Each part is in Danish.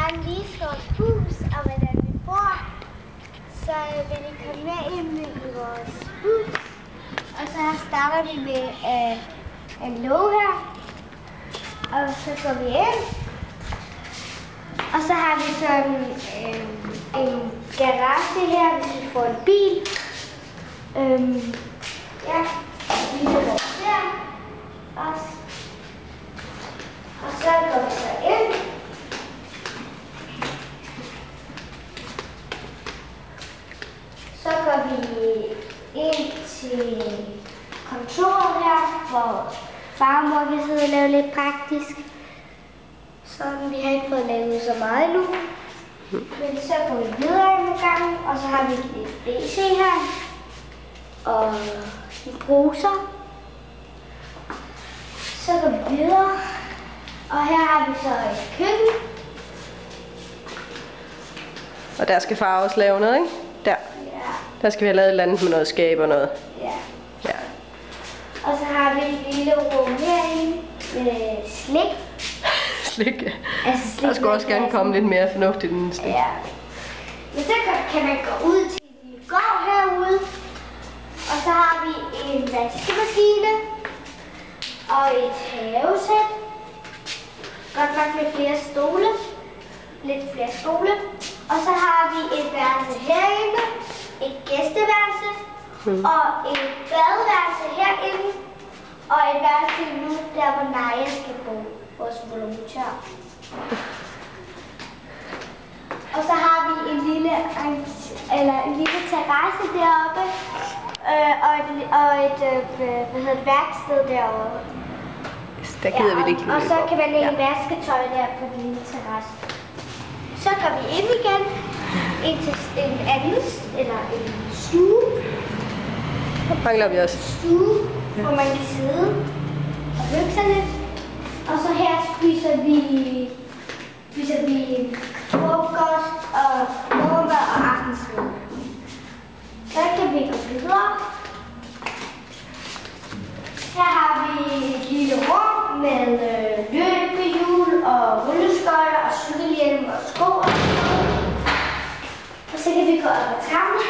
gerne vise vores hus og hvordan vi bor. Så vil I komme med ind i vores hus. Og så starter vi med en låge her. Og så går vi ind. Og så har vi sådan en garage her, hvis vi får en bil. Ja, vi går der også. Og så går vi så ind. Så går vi ind til kontoret her, hvor far og mor kan sidde og lave lidt praktisk. Sådan, vi har ikke fået lavet så meget endnu. Men så går vi videre en gang, og så har vi et WC her. Og en bruser. Så går vi videre. Og her har vi så et køkken. Og der skal far også lave noget, ikke? Der. Ja. Der skal vi have lavet et eller andet med noget skab og noget. Ja. Ja. Og så har vi et lille rum herinde med slik. Slik, ja. Altså slik. Der skulle også gerne komme lidt mere fornuftigt end slik. Ja. Men så kan man gå ud til en gård herude. Og så har vi en vaskemaskine. Og et havesæt. Godt nok med flere stole. Lidt flere stole. Og så har vi et værelse herinde. Et gæsteværelse. Og et badeværelse herinde. Og et værelse nu, der hvor Naja skal bo. Vores volontør. Og så har vi en lille terrasse deroppe. Og et værksted derovre. Der gider vi ikke. Og så kan man lægge vasketøj der på den lille terrasse. Så går vi ind igen. Ind til en anden, eller en stue. Der mangler vi også. Stue, hvor man kan sidde og hygge sig lidt. Og så her spiser vi frokost og morgenmad og aftensmad. Så kan vi gå videre. Her har vi et lille rum med løbehjul og rulleskøjter og cykelhjelm og sko. Og så kan vi gå op ad trappen.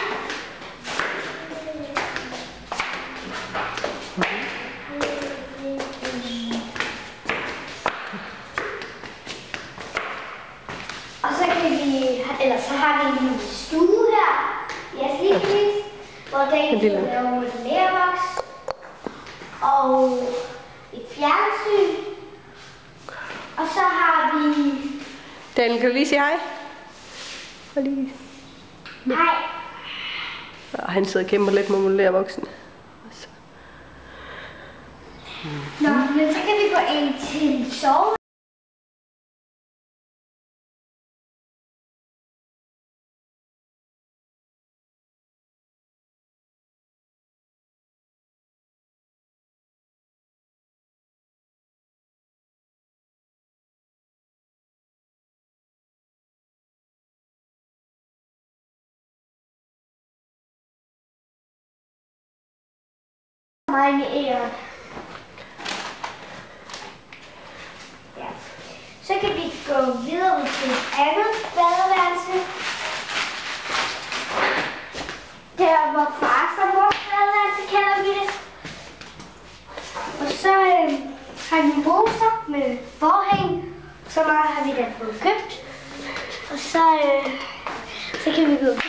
Og så kan vi, eller så har vi en lille stue her i Asligevis, hvor der kan lave modellervoks og et fjernsyn. Og så har vi... Daniel, kan du lige sige hej? Hej. Og han sidder og kæmper lidt med modellervoksen. Nå, men så kan vi gå ind til sove. Mange ære. Ja. Så kan vi gå videre til et andet badeværelse. Der hvor fars og mors badeværelse kalder vi det. Og så har vi en bruser med forhæng. Så meget har vi da fået købt. Og så kan vi gå videre.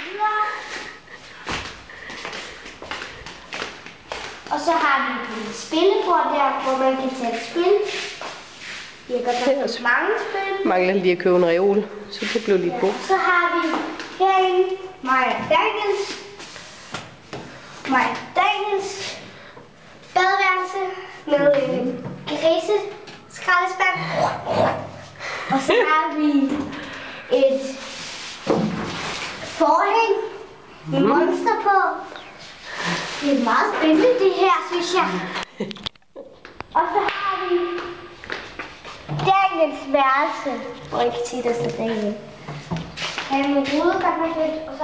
Og så har vi et spillebord der, hvor man kan tage et spil. Vi har godt nok mange spil. Mangler lige at købe en reol, så det blev lidt god. Så har vi herinde Daniels badeværelse med en griseskraldespand. Og så har vi et forhæng med monster på. Det er meget spændende det her, synes jeg. Og så har vi Daniels værelse, hvor jeg kan sige, der står Daniel. Han med rude godt nok lidt, og så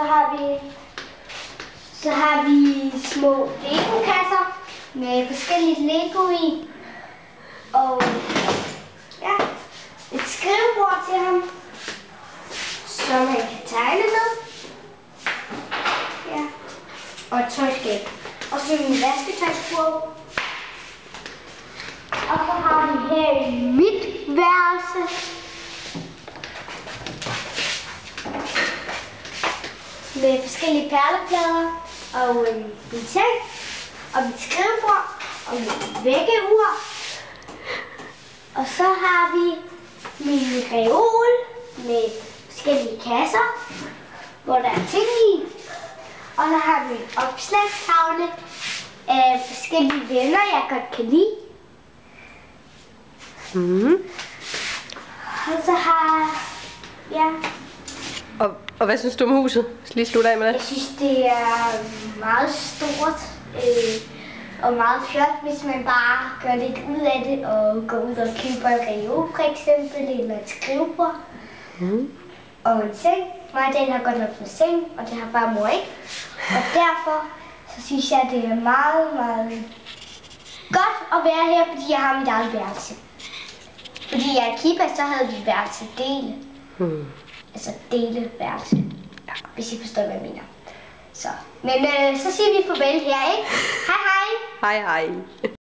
har vi små Lego-kasser med forskelligt Lego i. Og ja, et skrivebord til ham. værelse. Med forskellige perleplader og min seng og mit skrivebord og mit vækkeur. Og så har vi min reol med forskellige kasser, hvor der er ting i. Og så har vi en opslagstavle af forskellige venner, jeg godt kan lide. Og så har Og hvad synes du om huset? Jeg skal lige slutte af med det. Jeg synes, det er meget stort og meget flot, hvis man bare gør lidt ud af det og går ud og køber en reol for eksempel, eller et skrivebord. Og en seng. Den har godt nok en seng, og det har bare mor ikke. Og derfor så synes jeg, det er meget, meget godt at være her, fordi jeg har mit eget værelse. Fordi jeg er Kiba, så havde vi værelse dele. Altså dele værelse, hvis I forstår, hvad jeg mener. Så. Men så siger vi farvel her, ikke? Hej hej! Hej hej!